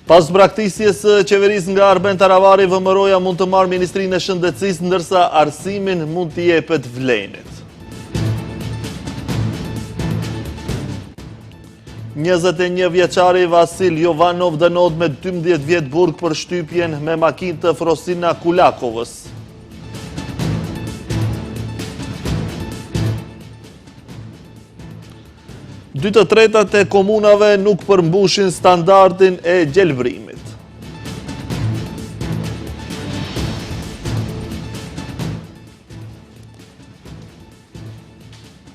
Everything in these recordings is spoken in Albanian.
Pas braktisjes së qeverisë nga Arben Taravari, VMRO-ja mund të marrë Ministrinë e Shëndetësisë, ndërsa arsimin mund t'i jepet Vlenit. 21 vjeçari Vasil Jovanov dënohet me 12 vjet burg për shtypjen me makinë të Frosina Kulakovës. Dy të tretat e komunave nuk përmbushin standardin e gjelbrimit.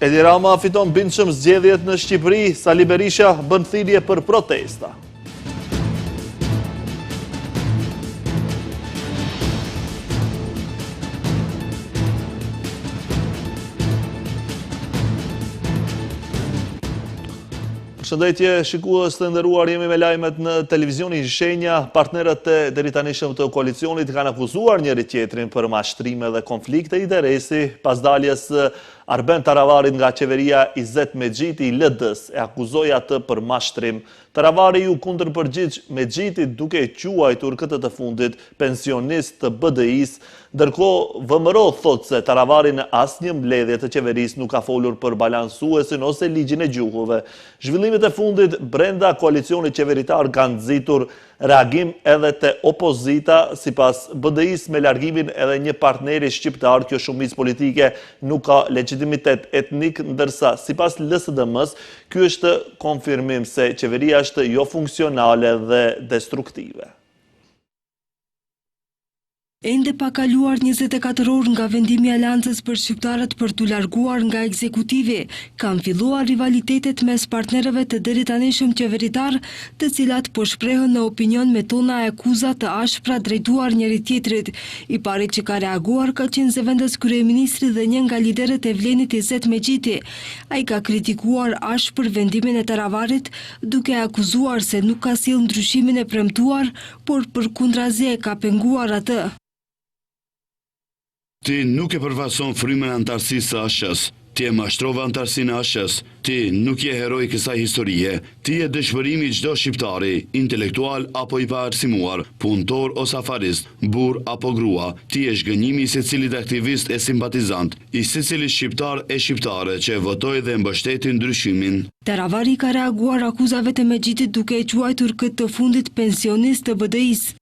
Edi Rama fiton bindshëm zgjedhjet në Shqipëri, Sali Berisha bën thirrje për protesta. Shëndetje, shikues të nderuar, jemi me lajmet në televizionin Shenja. Partnerët e deritanishëm të koalicionit kanë akuzuar njëri tjetrin për mashtrime dhe konflikte interesi pas daljes Arben Taravarit nga qeveria Izet Mexhiti i LD-s e akuzoi atë për mashtrim. Taravari ju kundërpërgjigj Mexhitit duke e quajtur këtë të fundit pensionist të BDI-s, ndërkohë VMRO thotë se Taravari në asnjë mbledhje të qeverisë nuk ka folur për balansuesin ose ligjin e gjuhëve. Zhvillimet e fundit brenda koalicionit qeveritar kanë nxitur reagim edhe te opozita, sipas BDI-s me largimin edhe një partneri shqiptar, kjo shumicë politike nuk ka legitimitet etnik, ndërsa sipas LSDM-s, ky është konfirmim se qeveria është jo funksionale dhe destruktive. Ende pa kaluar 24 orë nga vendimi i Aleancës për shqiptarët për t'u larguar nga ekzekutivi, kanë filluar rivalitetet mes partnerëve të deritanishëm qeveritar, të cilat po shprehen në opinion me tona e akuza të ashpra drejtuar njëri tjetrit. I pari që ka reaguar ka qenë zëvendës kryeministri dhe një nga liderët e Vlenit Izet Mexhiti. Ai ka kritikuar ashpër vendimin e Taravarit, duke akuzuar se nuk ka sjellë ndryshimin e premtuar, por përkundrazi e ka penguar atë. Ti nuk e përfaqëson frymën e antarësisë së ASH-s. Ti e mashtrove antarësinë e ASH-s. Ti nuk je heroi i kësaj historie. Ti je dëshpërimi i çdo shqiptari, intelektual apo i paarsimuar, punëtor ose afarist, burr apo grua. Ti je zhgënjimi i secilit aktivist e simpatizant, i secilit shqiptar e shqiptare që votoi dhe mbështeti ndryshimin. Taravari ka reaguar akuzave të Mexhitit duke e quajtur këtë të fundit pensionist të BDI-s.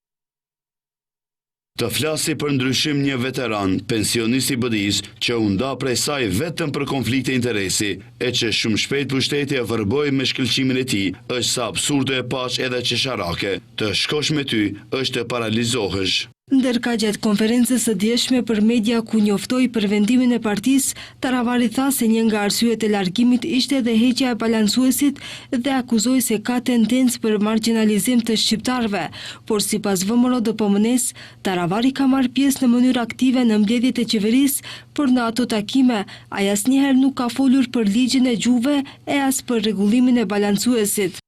Të flasi për ndryshim një veteran, pensionist i BDI-s, që u nda prej saj vetëm për konflikte interesi, e që shumë shpejt pushteti e vërboi me shkëlqimin e tij, është sa absurde e paq edhe qesharake. Të shkosh me ty është të paralizohesh. Ndërka gjatë konferencës së djeshme për media ku njoftoi për vendimin e partisë, Taravari tha se një nga arsyet e largimit ishte edhe heqja e balansuesit dhe akuzoi se ka tendencë për marginalizim të shqiptarëve, por sipas VMRO-DPM-s, Taravari ka marrë pjesë në mënyrë aktive në mbledhjet e qeverisë, por në ato takime ai asnjëherë nuk ka folur për ligjin e gjuhëve e as për rregullimin e balansuesit.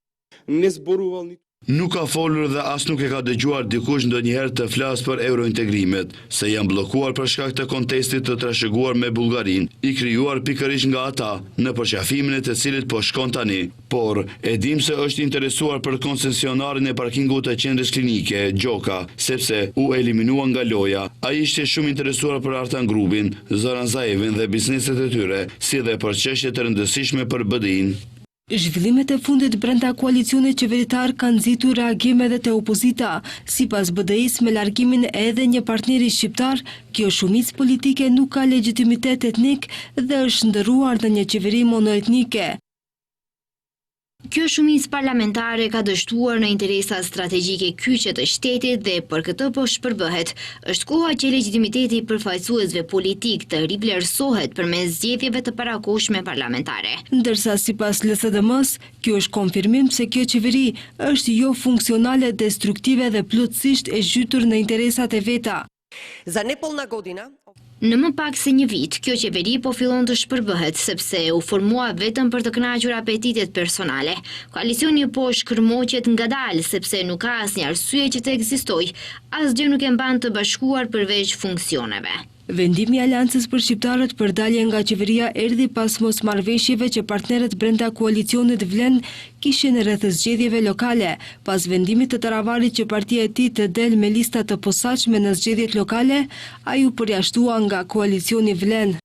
Nuk ka folur dhe as nuk e ka dëgjuar dikush ndonjëherë të flasë për eurointegrimet, se janë bllokuar për shkak të kontestit të trashëguar me Bullgarinë, i krijuar pikërisht nga ata, në përqafimin e të cilit po shkon tani. Por e dim se është interesuar për koncesionarin e parkingut të qendrës klinike, Gjoka, sepse u eliminua nga loja. Ai ishte shumë interesuar për Artan Grupin, Zoran Zaevin dhe bizneset e tyre, si dhe për çështje të rëndësishme për BDI-n. Zhvillimet e fundit brenda koalicionit qeveritar kanë nxitur reagime edhe te opozita. Sipas BDI-s, me largimin edhe një partneri shqiptar, kjo shumicë politike nuk ka legjitimitet etnik dhe është ndërruar në një qeveri monoetnike. Kjo shumicë parlamentare ka dështuar në interesa strategjike kyçe të shtetit dhe për këtë po shpërbëhet. Është koha që legitimiteti i përfaqësuesve politik të rivlerësohet përmes zgjedhjeve të parakohshme parlamentare. Ndërsa sipas LSDM-s, kjo është konfirmim se kjo qeveri është jo funksionale, destruktive dhe plotësisht e zhytur në interesat e veta. Në më pak se një vit, kjo qeveri po fillon të shpërbëhet, sepse u formua vetëm për të kënaqur apetitet personale. Koalicioni po shkërmoqet ngadalë, sepse nuk ka asnjë arsye që të ekzistojë, asgjë nuk e mban të bashkuar përveç funksioneve. Vendimi i Aleancës për Shqiptarët për dalje nga qeveria erdhi pas mosmarrëveshjeve që partnerët brenda koalicionit Vlen kishin rreth zgjedhjeve lokale, pas vendimit të Taravarit që partia e tij të del me lista të posaçme në zgjedhjet lokale, ai u përjashtua nga koalicioni Vlen.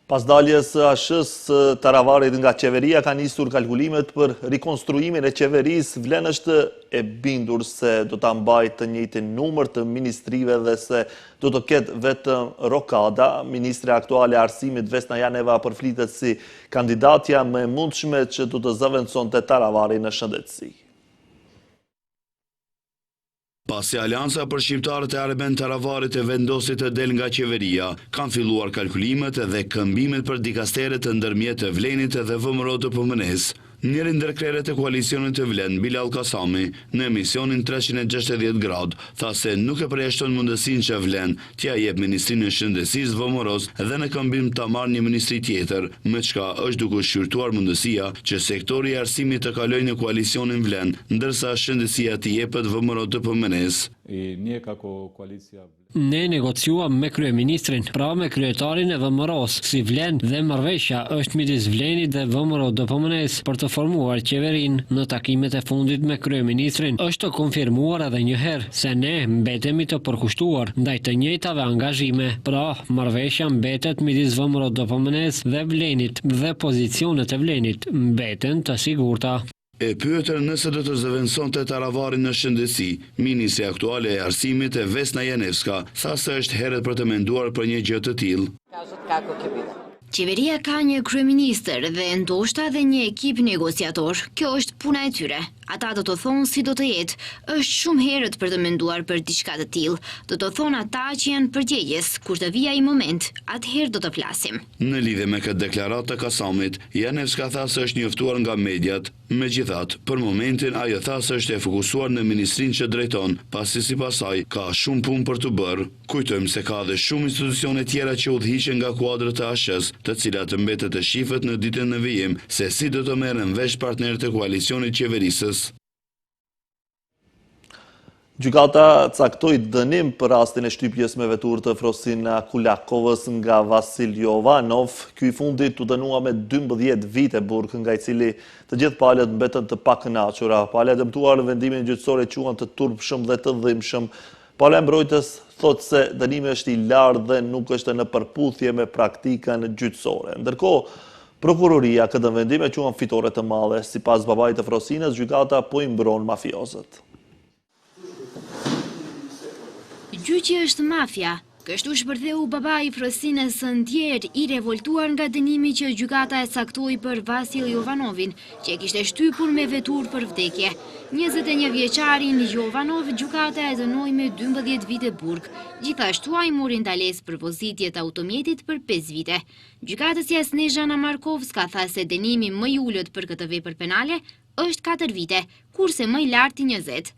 Pas daljes së ASH-s Taravarit nga qeveria ka nisur kalkulimet për rikonstruimin e qeverisë. Vlen është e bindur se do ta mbajë të njëjtin numër të ministrive dhe se do të ketë vetëm rokada. Ministre aktuale e Arsimit Vesna Janeva përflitet si kandidatja më e mundshme që do të zëvendësonte Taravarin në shëndetësi. Pasi Alianca për Shqiptarët e Arben Taravarit e vendosit të del nga qeveria, kanë filluar kalkulimet dhe këmbimet për dikasteret të ndërmjet të Vlenit dhe VMRO të PMN-s. Njëri ndër krerët e koalicionit të Vlen, Bilal Kasami, në emisionin 360 grad, tha se nuk e përjashton mundësinë që Vlen t'ja jep Ministrinë e Shëndetësisë VMRO-s dhe në këmbim ta marrë një ministri tjetër, me çka është duke shqyrtuar mundësia që sektori i arsimit të kalojë në koalicionin Vlen, ndërsa shëndetësia t'i jepet VMRO të PMN-s. Ne negociuam me kryeministrin, pra me kryetarin e VMRO-s, si Vlen dhe marrëveshja është midis Vlenit dhe VMRO DPMN-s për të formuar qeverin. Në takimet e fundit me kryeministrin është konfirmuar edhe një herë se ne mbetemi të përkushtuar ndaj të njëjtave angazhime, pra marrëveshja mbetet midis VMRO DPMN-s dhe Vlenit dhe pozicionet e Vlenit mbeten të sigurta. E pyetër nëse do të zëvendësonte Taravarin në shëndetësi, ministri aktuale e Arsimit e Vesna Janevska tha se është herët për të menduar për një gjë të tillë. Qeveria ka një kryeministër dhe ndoshta dhe një ekip negociator. Kjo është puna e tyre. Ata do të thonë si do të jetë. Është shumë herët për të menduar për diçka të tillë. Do të thonë ata që janë përgjegjës. Kur të vijë ai moment, atëherë do të flasim. Në lidhje me këtë deklaratë të Kasamit, Janevska tha se është njoftuar nga mediat. Megjithatë, për momentin ajo tha se është e fokusuar në ministrinë që drejton, pasi sipas saj ka shumë punë për të bërë. Kujtojmë se ka edhe shumë institucione tjera që udhëhiqen nga kuadrët e ASH-s, të cilat mbetet të shihet në ditën e vijim se si do të merren vesh partnerët e koalicionit qeverisës. Gjykata caktoi dënim për rastin e shtypjes me veturë të Frosina Kulakovës nga Vasil Jovanov. Ky i fundit u dënua me 12 vite burg, nga i cili të gjithë palët mbetën të pakënaqura. Palët e dëmtuar në vendimin gjyqësor e quhen të turpshëm dhe të dhimbshëm. Pala e mbrojtës thotë se dënimi është i lartë dhe nuk është në përputhje me praktikën gjyqësore. Ndërkohë, prokuroria këtë vendim e quhen fitore të madhe. Sipas babait të Frosinës, gjykata po i mbron mafiozët. Gjyqi është mafia. Kështu shpërtheu babai i Frosinës së ndjerë, i revoltuar nga dënimi që gjykata e caktoi për Vasil Jovanovin, që e kishte shtypur me veturë për vdekje. 21 vjeçarin Jovanov gjykata e dënoi me 12 vite burg. Gjithashtu ai mori ndalesë për vozitje të automjetit për 5 vite. Gjykatësja Snežana Markovska tha se dënimi më i ulët për këtë vepër penale është 4 vite, kurse më i larti 20.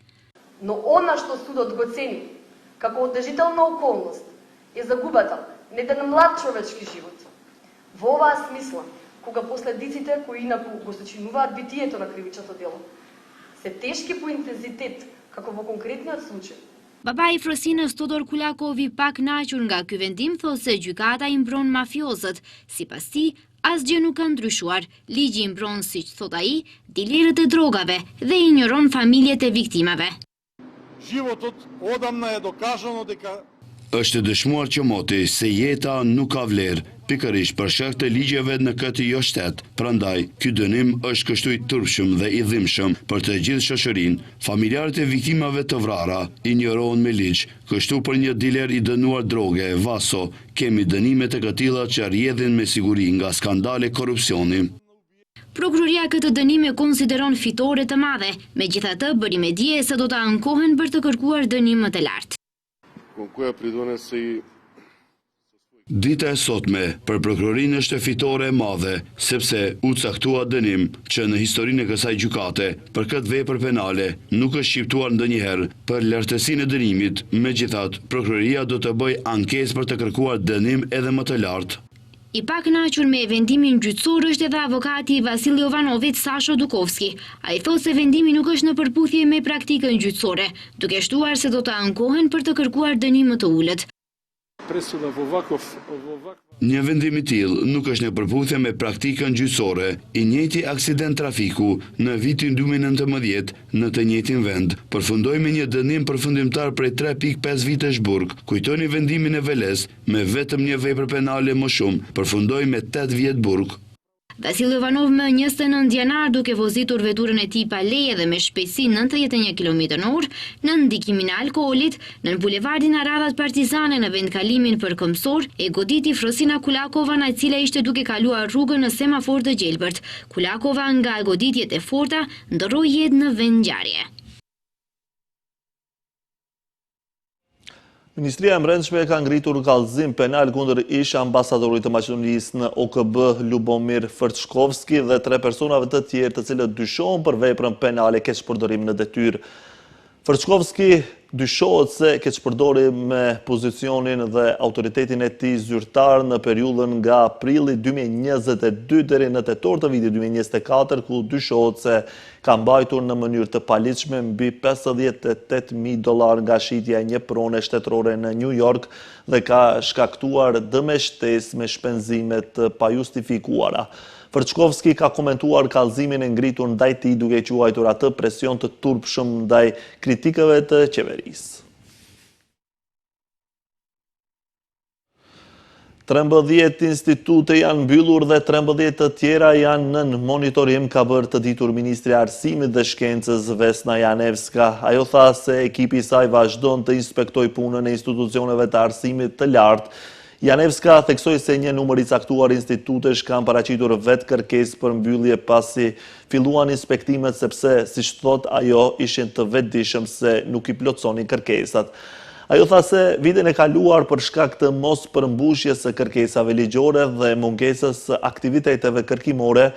Но она, что судот го цени како одежителна околност, е загубата на еден млад човечки живот. Во оваа смисла, кога последиците кои инаку го сочинуваат битието на кривичното дело, се тешки по интензитет, како во конкретниот случај. Babai i Frosinës Todor Kulakovi pak kënaqur nga ky vendim thosë se gjykata i mbron mafiozët. Sipas tij, asgjë nuk ka ndryshuar. Ligji i mbron, siç thot ai, dilerët e drogave dhe injoron familjet e viktimave. Животот одамна е докажано дека Është dëshmuar që moti se jeta nuk ka vlerë, pikërisht për shkak të ligjeve në këtë jo shtet. Prandaj, ky dënim është kështu i turpshëm dhe i dhimbshëm për të gjithë shoqërinë. Familjarët e viktimave të vrara injorohen me ligj. Kështu për një diler i dënuar droge, Vaso, kemi dënime të këtilla që rrjedhin me siguri nga skandale korrupsioni. Prokuroria këtë dënim e konsideron fitore të madhe, megjithatë bëri me dije se do të ankohen për të kërkuar dënim më të lartë. Dita e sotme për prokurorinë është fitore e madhe, sepse u caktua dënim që në historinë e kësaj gjykate për këtë vepër penale nuk është shqiptuar ndonjëherë për lartësinë e dënimit. Megjithatë, prokuroria do të bëjë ankesë për të kërkuar dënim edhe më të lartë. I pakënaqur me vendimin gjyqësor është edhe avokati i Vasil Jovanovit, Sasho Dukovski. Ai thotë se vendimi nuk është në përputhje me praktikën gjyqësore, duke shtuar se do të ankohen për të kërkuar dënim më të ulët. пресуда во ваков Një vendim I tillë nuk është në përputhje me praktikën gjyqësore. I njëjti aksident trafiku në vitin 2019 në të njëjtin vend përfundoi me një dënim përfundimtar prej 3.5 vitesh burg. Kujtoni vendimin e Veles me vetëm një vepër penale më shumë, përfundoi me 8 vjet burg. Vasil Ivanov më 29 janar duke vozitur veturën e tij pa leje dhe me shpejtësi 91 km/h në ndikimin e alkoolit në bulevardin Aradhat Partizane në vendkalimin për Këmsor e goditi Frosina Kulakova, e cila ishte duke kaluar rrugën në semafor të Gjelbërt. Kulakova nga goditjet e forta ndorroi jetë në vend ngjarje. Ministria e Brendshme ka ngritur kallëzim penal kundër ish ambasadorit të Maqedonisë në OKB Lubomir Fërçkovski dhe 3 personave të tjerë të cilët dyshohen për veprën penale keqpërdorim në detyrë. Fërçkovski dyshohet se keqpërdori me pozicionin dhe autoritetin e tij zyrtar në periudhën nga prilli 2022 deri në tetor të vitit 2024, ku dyshohet se ka mbajtur në mënyrë të paligjshme mbi $58,000 nga shitja e një prone shtetërore në New York dhe ka shkaktuar dëmeshtesë me shpenzime të pajustifikuara. Fërçkovski ka komentuar kallëzimin e ngritur ndaj tij duke quajtur atë presion të turpshëm ndaj kritikave të qeverisë. 13 institute janë mbyllur dhe 13 të tjera janë nën monitorim, ka bërë të ditur Ministri i Arsimit dhe Shkencës Vesna Janevska. Ajo tha se ekipi I saj vazhdon të inspektojë punën e institucioneve të arsimit të lartë. Janevska theksoi se një numër I caktuar institutesh kanë paraqitur vetë kërkesë për mbyllje pasi filluan inspektimet sepse, siç thot ajo, ishin të vetëdijshëm se nuk I plotësonin kërkesat. Ajo tha se vitin e kaluar për shkak të mos përmbushjes së kërkesave ligjore dhe mungesës së aktiviteteve kërkimore,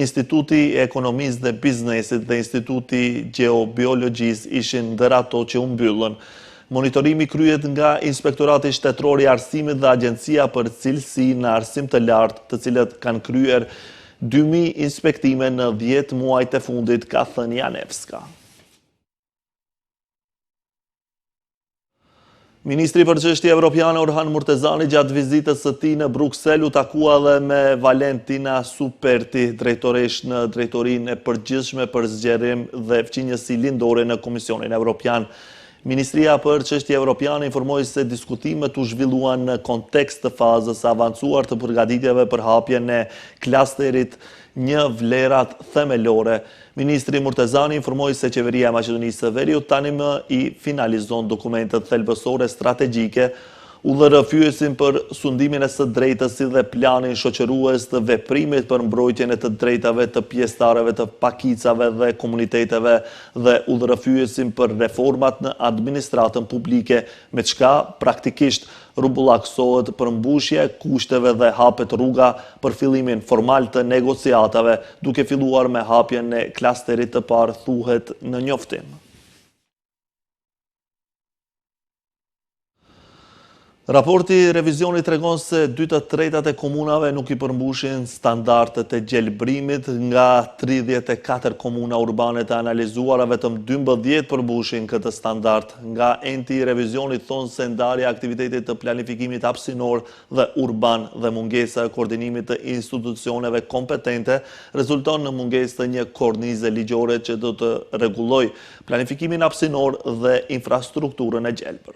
Instituti I Ekonomisë dhe Biznesit dhe Instituti I Gjeobiologjisë ishin ndër ato që u mbyllën. Monitorimi kryhet nga Inspektorati Shtetëror I Arsimit dhe Agjencia për Cilësi në Arsim të Lartë, të cilët kanë kryer 2000 inspektime në 10 muajt e fundit, ka thënë Janevska. Ministri për çështje evropiane Orhan Murtezani gjatë vizitës së tij në Bruksel u takua edhe me Valentina Superti, drejtoresh në Drejtorinë e Përgjithshme për Zgjerim dhe Fqinjësi Lindore në Komisionin Evropian. Ministria për çështje evropiane informoi se diskutimet u zhvilluan në kontekst të fazës së avancuar të përgatitjeve për hapjen e klasterit 1 vlerat themelore. Ministri Murtezani informoi se qeveria e Maqedonisë së Veriut tani më I finalizon dokumentet thelbësore strategjike, udhërrëfyesin për sundimin e së drejtës si dhe planin shoqërues të veprimit për mbrojtjen e të drejtave të pjesëtarëve të pakicave dhe komuniteteve dhe udhërrëfyesin për reformat në administratën publike, me çka praktikisht rrumbullaksohet përmbushja e kushteve dhe hapet rruga për fillimin formal të negociatave, duke filluar me hapjen e klasterit të parë, thuhet në njoftim. Raporti revizionit tregon se 2/3 e komunave nuk I përmbushin standardet e gjelbrimit. Nga 34 komuna urbane të analizuara, vetëm 12 përmbushin këtë standard. Nga enti I revizionit thonë se ndarja e aktivitetit të planifikimit hapësinor dhe urban dhe mungesa e koordinimit të institucioneve kompetente rezulton në mungesë të një kornize ligjore që do të rregullojë planifikimin hapësinor dhe infrastrukturën e gjelbër.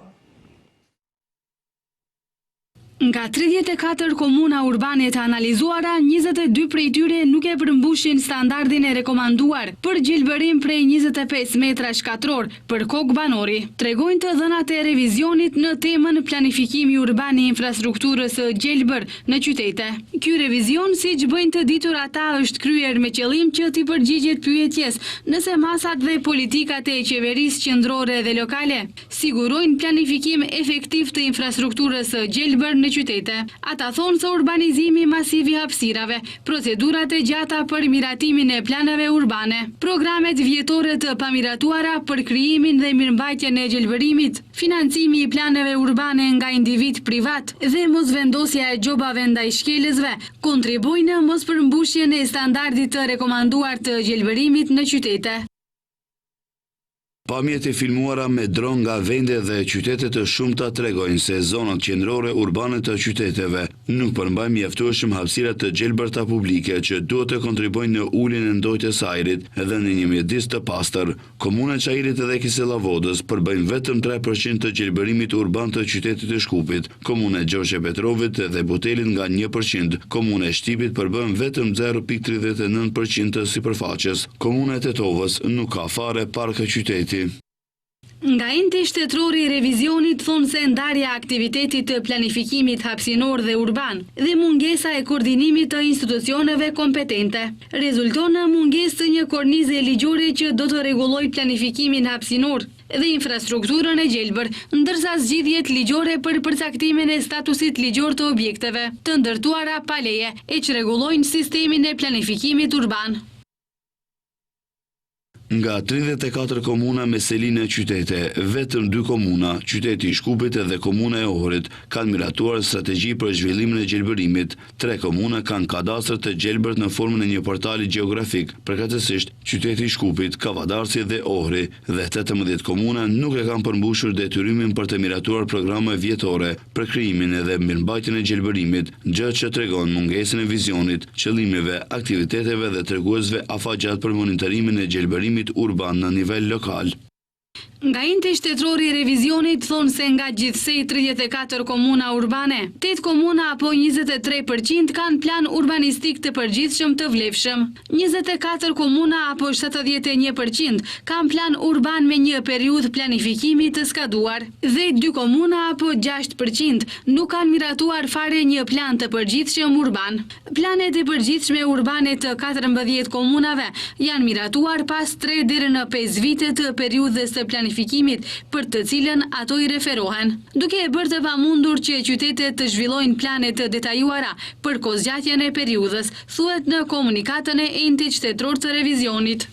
Nga 34 komuna urbane të analizuara, 22 prej tyre nuk e përmbushin standardin e rekomanduar për gjelbërim prej 25 metra shkatror për kokë banori. Tregojnë të dhënat e revizionit në temën planifikimi urban I infrastrukturës së gjelbër në qytete. Ky revizion, siç bëjnë të ditur ata, është kryer me qëllim që t'i përgjigjet pyetjes nëse masat dhe politikat e qeverisë qendrore dhe lokale sigurojnë planifikim efektiv të infrastrukturës së gjelbër në qytete. Ata thonë se urbanizimi masiv I hapësirave, procedurat e gjata për miratimin e planeve urbane, programet vjetore të pamiratuara për krijimin dhe mirëmbajtjen e gjelbërimit, financimi I planeve urbane nga individ privat dhe mosvendosja e gjobave ndaj shkelësve kontribuojnë në mospërmbushjen e standardit të rekomanduar të gjelbërimit në qytete. Pamjet e filmuara me dron nga vende dhe qytetet të shumta tregojnë se zonat qendrore urbane të qyteteve nuk përmbajnë mjaftueshëm hapësirat të gjelbërta publike që duhet të kontribojnë në uljen e ndojtjes së ajrit edhe në një mjedis të pastër. Komuna e Çajirit dhe Kisellavodës përbëjnë vetëm 3% të gjelbërimit urban të qytetit të Shkupit, komuna e Gjogjë Petrovit dhe Butelit nga 1%, komuna e Shtipit përbën vetëm 0.39% të sipërfaqes. Komuna e Tetovës nuk ka fare park qyteti. Nga enti shtetërori i revizionit thonë se ndarja aktivitetit të planifikimit hapësinor dhe urban dhe mungesa e koordinimit të institucioneve kompetente rezulton në mungesë të një kornize ligjore që do të rregullojë planifikimin hapësinor dhe infrastrukturën e gjelbër, ndërsa zgjidhjet ligjore për përcaktimin e statusit ligjor të objekteve të ndërtuara pa leje e që rregullojnë sistemin e planifikimit urban. Nga 34 komuna me selinë e qytete, vetëm 2 komuna, qyteti i Shkupit dhe komuna e Ohrit, kanë miratuar strategji për zhvillimin e gjelbërimit. 3 komuna kanë kadastër të gjelbërt në formën e një portali gjeografik, përkatësisht qyteti i Shkupit, Kavadarci dhe Ohri, dhe 18 komuna nuk e kanë përmbushur detyrimin për të miratuar programe vjetore për krijimin dhe mirëmbajtjen e gjelbërimit, gjë që tregon mungesën e vizionit, qëllimeve, aktiviteteve dhe treguesve afatgjat për monitorimin e gjelbërimit urban në nivel lokal. Nga enti shtetërori i revizionit thonë se nga gjithsej 34 komuna urbane, 8 komuna apo 23% kanë plan urbanistik të përgjithshëm të vlefshëm. 24 komuna apo 71% kanë plan urban me një periudhë planifikimi të skaduar dhe 2 komuna apo 6% nuk kanë miratuar fare një plan të përgjithshëm urban. Planet e përgjithshme urbane të 14 komunave janë miratuar pas 3 deri në 5 vite të periudhës së planifikimit për të cilën ato i referohen, duke e bërë të pamundur që qytetet të zhvillojnë plane të detajuara për kozgjatjen e periudhës, thuhet në komunikatën e entit shtetëror të revizionit.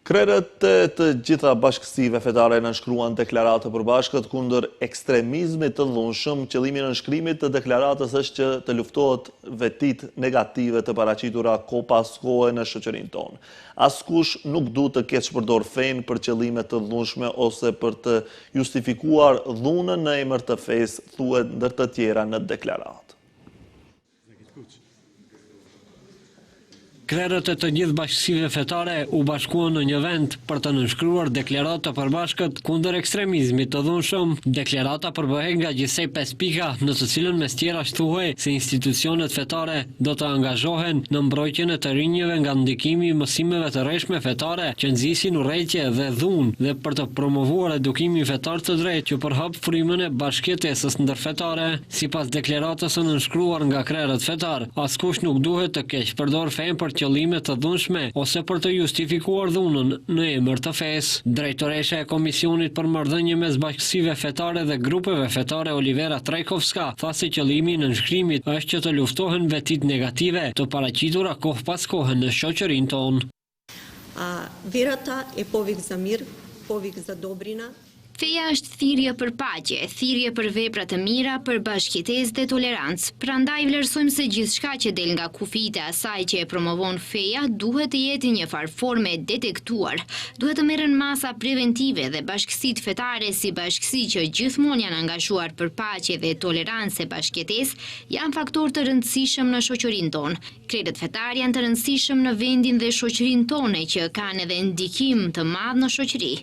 Krerët të gjitha bashkësive fetare nënshkruan deklaratë të përbashkët kundër ekstremizmit të dhunshëm. Qëllimi i nënshkrimit të deklaratës është që të luftohet vetit negative të paraqitura ko pas kohe në shoqërinë tonë. Askush nuk duhet të ketë shpërdor fenë për qëllime të dhunshme ose për të justifikuar dhunën në emër të fesë, thuhet ndër të tjera në deklaratë. Krerët e të gjithë bashkësive fetare u bashkuan në një vend për të nënshkruar deklaratë të përbashkët kundër ekstremizmit të dhunshëm. Deklarata përbëhet nga gjithsej 5 pika, në të cilën mes tjera thuhej se institucionet fetare do të angazhohen në mbrojtjen e të rinjve nga ndikimi i mësimeve të rreshme fetare që nxisin urrëtie dhe dhunë dhe për të promovuar edukimin fetar të drejtë që përhap frymën e bashkëjetesës ndërfetare. Sipas deklaratës së nënshkruar nga krerët fetar, askush nuk duhet të keq përdor fenë për qëllime të dhunshme ose për të justifikuar dhunën në emër të fesë. Drejtoresha e Komisionit për Marrëdhënie mes bashkësive fetare dhe grupeve fetare Olivera Trajkovska tha se qëllimi i nënshkrimit është që të luftohen vetit negative të paraqitura kohë pas kohe në shoqërinë tonë. Верата е повик за мир, повик за добрина. Feja është thirrje për paqe, thirrje për vepra të mira, për bashkëjetesë dhe tolerancë. Prandaj vlerësojmë se gjithçka që del nga kufijtë e asaj që e promovon feja duhet të jetë një farë forme detektuar. Duhet të merren masa preventive dhe bashkësitë fetare si bashkësi që gjithmonë janë angazhuar për paqe dhe tolerancë e bashkëjetesë janë faktor të rëndësishëm në shoqërinë tonë. Krerët fetar janë të rëndësishëm në vendin dhe shoqërinë tonë që kanë edhe ndikim të madh në shoqëri.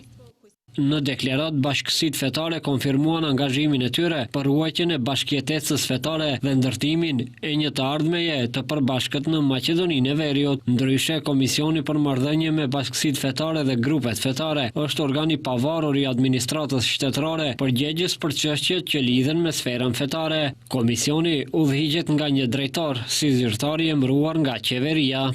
Në deklarat, bashkësitë fetare konfirmuan angazhimin e tyre për ruajtjen e bashkëjetesës fetare dhe ndërtimin e një të ardhmeje të përbashkët në Maqedoninë e Veriut. Ndryshe, Komisioni për Marrëdhënie me bashkësitë fetare dhe grupet fetare është organi pavarur i administratës shtetërore përgjegjës për çështjet që lidhen me sferën fetare. Komisioni udhëhiqet nga një drejtor, si zyrtari i emëruar nga qeveria.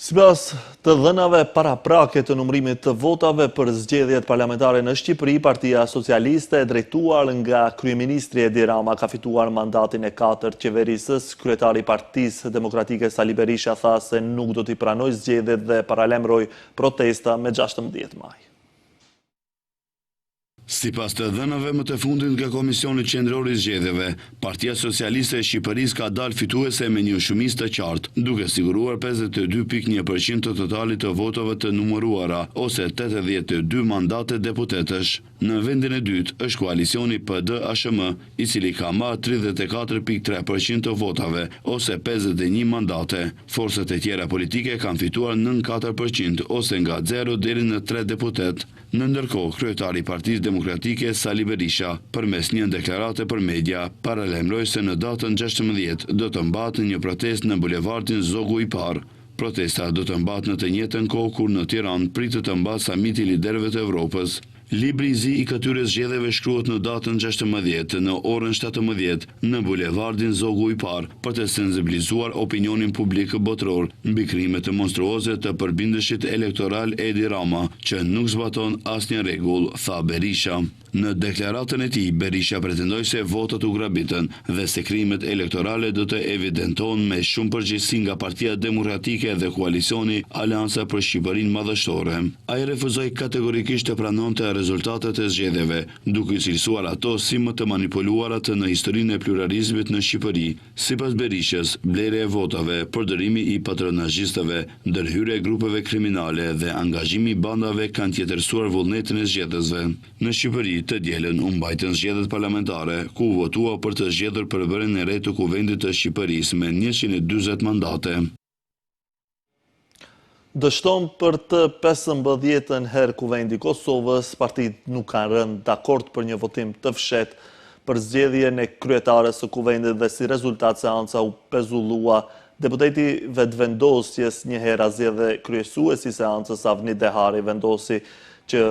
Sipas të dhënave paraprake të numërimit të votave për zgjedhjet parlamentare në Shqipëri, Partia Socialiste e drejtuar nga kryeministri Edi Rama ka fituar mandatin e 4 qeverisës. Kryetari i Partisë Demokratike Sali Berisha tha se nuk do t'i pranojë zgjedhjet dhe paralajmëroi protesta me 16 maj. Sipas të dhënave më të fundit nga Komisioni Qendror i Zgjedhjeve, Partia Socialiste e Shqipërisë ka dalë fituese me një shumicë të qartë, duke siguruar 52.1% të totalit të votave të numëruara, ose 82 mandate deputetësh. Në vendin e dytë është koalicioni PD-ASHM, i cili ka marrë 34.3% të votave, ose 51 mandate. Forcat e tjera politike kanë fituar nën 4%, ose nga 0 deri në 3 deputet. Në ndërkohë, kryetari i Partisë Demokratike Sali Berisha, përmes një deklarate për media, paralajmëroi se në datën 16 do të mbahet një protestë në bulevardin Zogu i Parë. Protesta do të mbahet në të njëjtën kohë kur në Tiranë pritet të mbahet samiti i liderëve të Evropës. Libri i zi i këtyre zgjedhjeve shkruhet në datën 16 në orën 17 në bulevardin Zogu i Parë për të sensibilizuar opinionin publik botëror mbi krimet monstruoze të përbindeshit elektoral Edi Rama, që nuk zbaton asnjë rregull, tha Berisha. Në deklaratën e tij, Berisha pretendoi se votat u grabitën dhe se krimet elektorale do të evidentohen me shumë përgjegjësi nga Partia Demokratike dhe koalicioni Aleanca për Shqipërinë Madhështore. Ai refuzoi kategorikisht të pranonte rezultatet e zgjedhjeve, duke cilësuar ato si më të manipuluarat në historinë e pluralizmit në Shqipëri. Sipas Berishës, blerja e votave, përdorimi i patronazhistëve, ndërhyrja e grupeve kriminale dhe angazhimi i bandave kanë tjetërsuar vullnetin e zgjedhësve. Në Shqipëri të dielën u mbajtën zgjedhjet parlamentare, ku u votua për të zgjedhur përbërjen e re të Kuvendit të Shqipërisë me 140 mandate. Dështon për të 15 herë Kuvendi i Kosovës, partitë nuk kanë rënë dakord për një votim të fshehtë për zgjedhjen e kryetares së Kuvendit dhe si rezultat seanca u pezullua. Deputeti vetëvendosjes një herë zgjedhë kryesuesi i seancës Avni Dehari vendosi që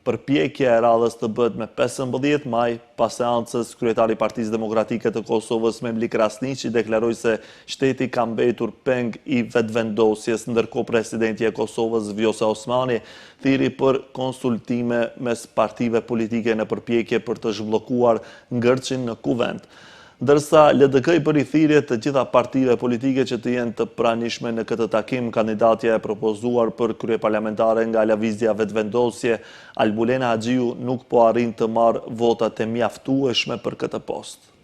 përpjekja e radhës të bëhet me 15 maj, pas seancës kryetari i Partisë Demokratike të Kosovës Memlik Rasniqi deklaroi se shteti ka mbetur peng i vetëvendosjes, ndërkohë presidenti e Kosovës Vjosa Osmani thiri për konsultime mes partive politike në përpjekje për të zhbllokuar ngërçin në Kuvend. Ndërsa LDK i bëri thirrje të gjitha partive politike që të jenë të pranishme në këtë takim, kandidatja e propozuar për kryeparlamentare nga lëvizja vetëvendosje, Albulena Haxhiu nuk po arrin të marrë votat e mjaftueshme për këtë post.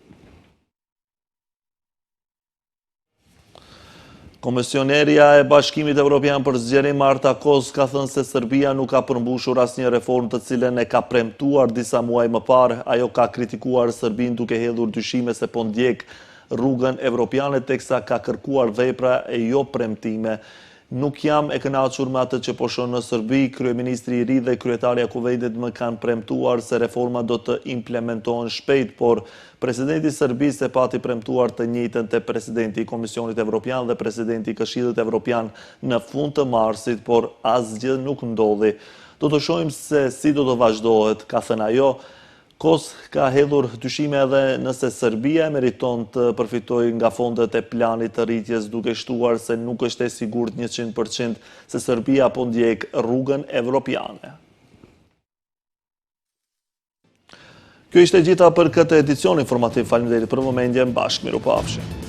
Komisionerja e Bashkimit Evropian për zgjerim Marta Kos ka thënë se Serbia nuk ka përmbushur asnjë reformë të cilën e ka premtuar disa muaj më parë. Ajo ka kritikuar Serbinë duke hedhur dyshime se po ndjek rrugën evropiane teksa ka kërkuar vepra e jo premtime. Nuk jam e kënaqur me atë që po shoh në Serbi, kryeministri i ri dhe kryetaria e Kuvendit më kanë premtuar se reforma do të implementohen shpejt, por presidenti i Serbisë e pati premtuar të njëjtën te presidenti i Komisionit Evropian dhe presidenti i Këshillit Evropian në fund të marsit, por asgjë nuk ndodhi. Do të shohim se si do të vazhdohet, ka thënë ajo. Kos ka hedhur dyshime edhe nëse Serbia meriton të përfitojë nga fondet e planit të rritjes, duke shtuar se nuk është e sigurt 100% se Serbia po ndjek rrugën evropiane. Kjo ishte gjitha për këtë edicion informativ. Faleminderit për vëmendjen, bashkë miru pafshi.